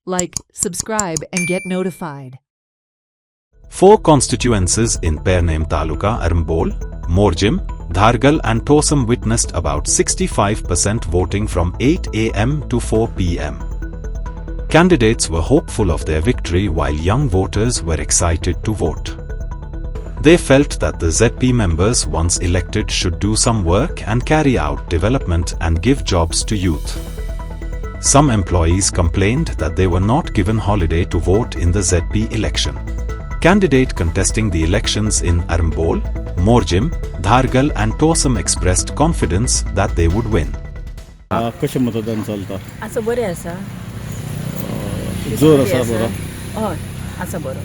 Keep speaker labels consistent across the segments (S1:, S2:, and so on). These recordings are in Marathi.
S1: Like, subscribe, and get notified.
S2: 4 constituencies in Pernem Taluka Arambol, Morjim, Dhargal and Tosam witnessed about 65% voting from 8 am to 4 pm. Candidates were hopeful of their victory while young voters were excited to vote. They felt that the ZP members once elected should do some work and carry out development and give jobs to youth. Some employees complained that they were not given holiday to vote in the ZP election. Candidate contesting the elections in Arambol, Morjim, Dhargal and Tosam expressed confidence that they would win.
S3: कशें मतदान चलता?
S4: असं बरें आसा.
S3: जोर आसा बरो?
S4: हय आसा बरो.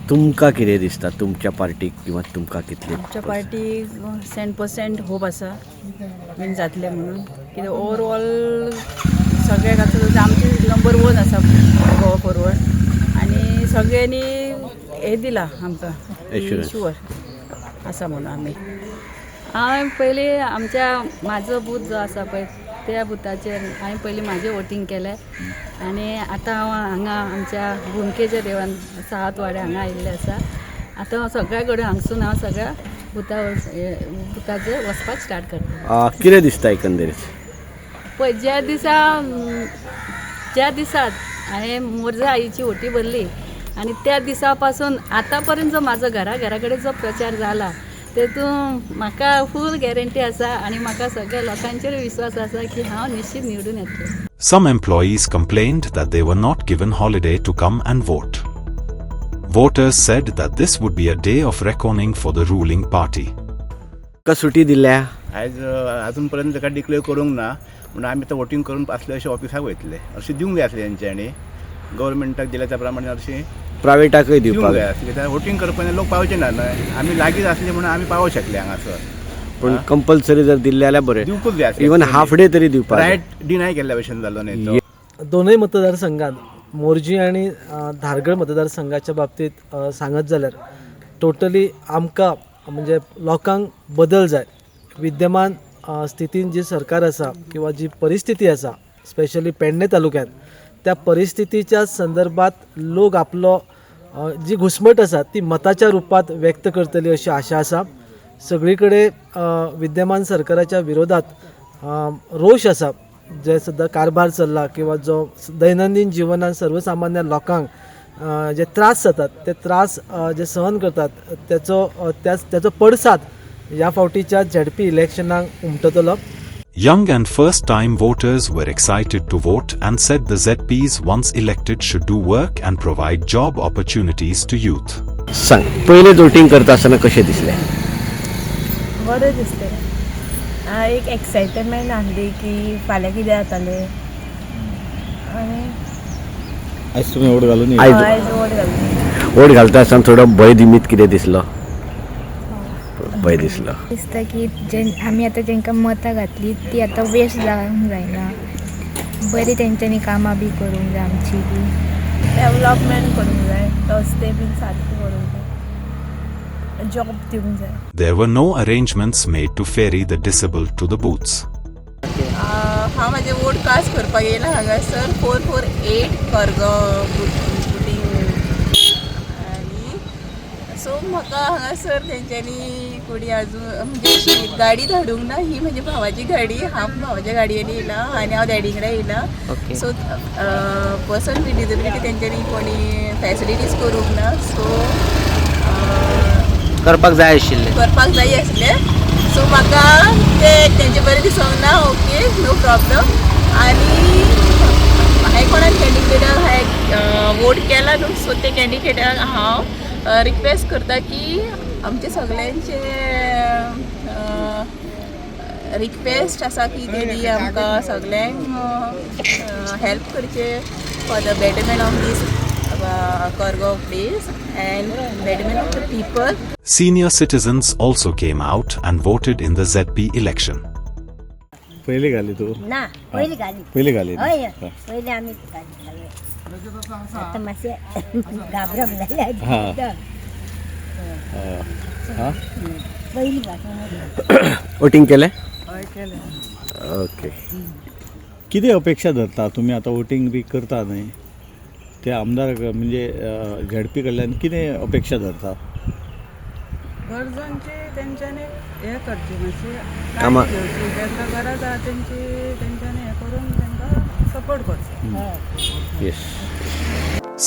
S5: तुमकां कितें दिसता तुमच्या पार्टीक किंवा तुमकां कितले?
S4: आमच्या पार्टीक 100% होप आसा विन जातले म्हणून. कित्याक ओवरऑल सगळ्याक आतां आमचे नंबर 1 आसा गोवा फॉरवर्ड आनी सगळ्यांनी हे दिला आमकां शुअर आसा म्हणून आमी. हांवें पयलीं आमच्या म्हाजो बूथ जो आसा पळय त्या बुथाचेर हांवें पयलीं म्हाजें वोटींग केलें आनी आतां हांव हांगा आमच्या भुमकेच्या देवान सात वाड्या हांगा आयिल्लें आसा. आतां हांव सगळ्या कडेन हांगसून हांव सगळ्या बुथाचेर वचपाक स्टार्ट करता.
S5: कितें दिसता एकंदरीत?
S4: पळय ज्या दिसात हांवें मोरजा आईची ओटी भरली आनी त्या दिसा पासून आतां पर्यंत जो म्हाजो घरा कडेन जो प्रचार जाला तेतून म्हाका फूल गॅरंटी आसा आनी म्हाका सगळ्या लोकांचेर विश्वास आसा की हांव निश्चित निवडून येतलें.
S2: Some employees complained that they were not given holiday to come and vote. Voters said that this would be a day of reckoning for the ruling party.
S5: का सुटी दिल्या?
S3: आयज अजून पर्यंत ताका डिक्लेअर करूंक ना म्हणून आमी आतां वोटींग करून आसले अशें ऑफिसाक वयतले. अशें दिवंक जाय आसलें तेंच्यांनी गव्हर्मेंटाक दिल्या त्या प्रमाणे अशें
S5: प्रायवेटाकय
S3: दिवंक जाय
S5: दिवपाक
S3: आसलें. कित्याक वोटींग करपाक लोक पावचे ना न्हय. आमी लागींच आसले म्हणून आमी पावोंक शकले हांगासर.
S5: पण कंपल्सरी जर दिल्ले जाल्यार बरें.
S3: दिवंकूच जाय आसलें.
S5: इवन हाफ डे तरी दिवपाक.
S3: रायट डिनाय केल्ल्या भशेन जालो न्ही तो.
S6: दोनूय मतदारसंघात मोरजी आणि धारगळ मतदारसंघाच्या बाबतीत सांगत जाल्यार टोटली आमकां म्हणजे लोकांक बदल जाय. विद्यमान स्थितीन जी सरकार आसा किंवा जी परिस्थिती आसा स्पेशली पेडणे तालुक्यात त्या परिस्थितीच्या संदर्भात लोक आपलो जी घुसमट आसा ती मताच्या रुपात व्यक्त करतली अशी आशा आसा. सगळीकडे विद्यमान सरकाराच्या विरोधात रोष आसा. जे सद्दा कारभार चल्ला किंवा जो दैनंदिन जिवनात सर्वसामान्य लोकांक जे त्रास जातात ते त्रास जे सहन करतात त्याचो पडसाद ह्या फावटीच्या ZP इलेक्शनाक उमटतलो.
S2: Young and first-time voters were excited to vote and said the ZPs once elected should do work and provide job opportunities to youth.
S5: सांग पयले वोटींग करता आसतना कशें दिसलें?
S7: बरें दिसलें. एक एक्सायटमेंट आसली की फाल्यां कितें जातलें आनी
S3: आयज तुमी वोट घालून
S7: आयज वोट घालून
S5: वोट घालता आसतना थोडो भंय दिमीत कितें दिसलो? भंय दिसलो.
S8: दिसता की आमी आतां जेंकां मतां घातली ती आतां वेस्ट जावंक जायना. बरी तेंच्यांनी कामां बी करूंक जाय आमची बी.
S7: डेवलपमेंट करूंक जाय. रस्ते बीन सारके करूंक जाय. जॉब दिवंक जाय.
S2: There were no arrangements made to ferry the disabled to the booths.
S9: हांव म्हाजें वोट कास्ट करपाक येयला हांगासर 448 करगांव बुटींग आनी सो म्हाका हांगासर तेंच्यांनी कोणी आजून म्हणजे अशी गाडी धाडूंक ना. ही म्हज्या भावाची गाडी. हांव भावाच्या गाडयेन येयला आनी हांव डॅडी कडेन येयला. सो पर्सन विथ डिसेबिलिटी तेंच्यांनी कोणी फॅसिलिटीज करूंक ना. सो
S5: करपाक जाय आशिल्लें.
S9: करपाक जाय आसलें. सो म्हाका ते तेंचे बरें दिसोंक ना. Okay no problem. आनी हांवें कोणाक कॅन्डिडेटाक हांवें वोट केला न्हू. सो ते कॅन्डिडेटाक हांव रिक्वेस्ट करता की आमचे सगळ्यांचे रिक्वेस्ट आसा की तेणी आमकां सगळ्यांक हेल्प करचे for the betterment of this Kargaon place and betterment of the people.
S2: Senior citizens also came out and voted in the ZP election.
S3: पयली घाली तू?
S7: ना पयली घाली.
S3: पयली घाली.
S7: हय पयली आमी घाली. आतां मातशें घाबरप जालें. पयली घाली.
S5: वोटींग केलें?
S6: हय केलें.
S5: ओके.
S10: किती अपेक्षा धरता तुम्ही आता वोटिंग बी करता न्ही ते आमदार म्हणजे झेडपी कडल्यान कितें अपेक्षा धरता?
S4: गरजांची तेंच्यांनी हे करची मातशी
S5: कामां-
S4: काळजी घेवची, जेंका गरज आहा तेंच्यांनी हे करून तेंकां सपोर्ट करचो.
S5: Yes.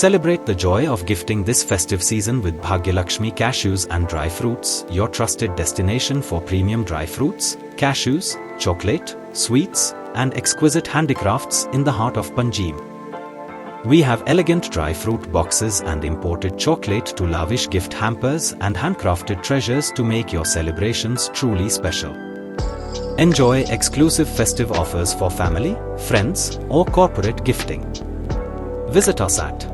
S2: Celebrate the joy of gifting this festive season with Bhagyalakshmi Cashews and Dry Fruits, your trusted destination for premium dry fruits, cashews, chocolate, sweets, and exquisite handicrafts in the heart of Panjim. We have elegant dry fruit boxes and imported chocolate to lavish gift hampers and handcrafted treasures to make your celebrations truly special. Enjoy exclusive festive offers for family, friends, or corporate gifting. Visit us at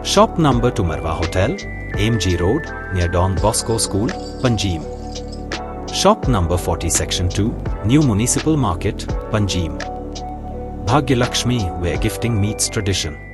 S2: Shop number to Marwa Hotel, AMG Road, near Don Bosco School, Panjim. Shop number 40 Section 2, New Municipal Market, Panjim. Bhagyalakshmi, where gifting meets tradition.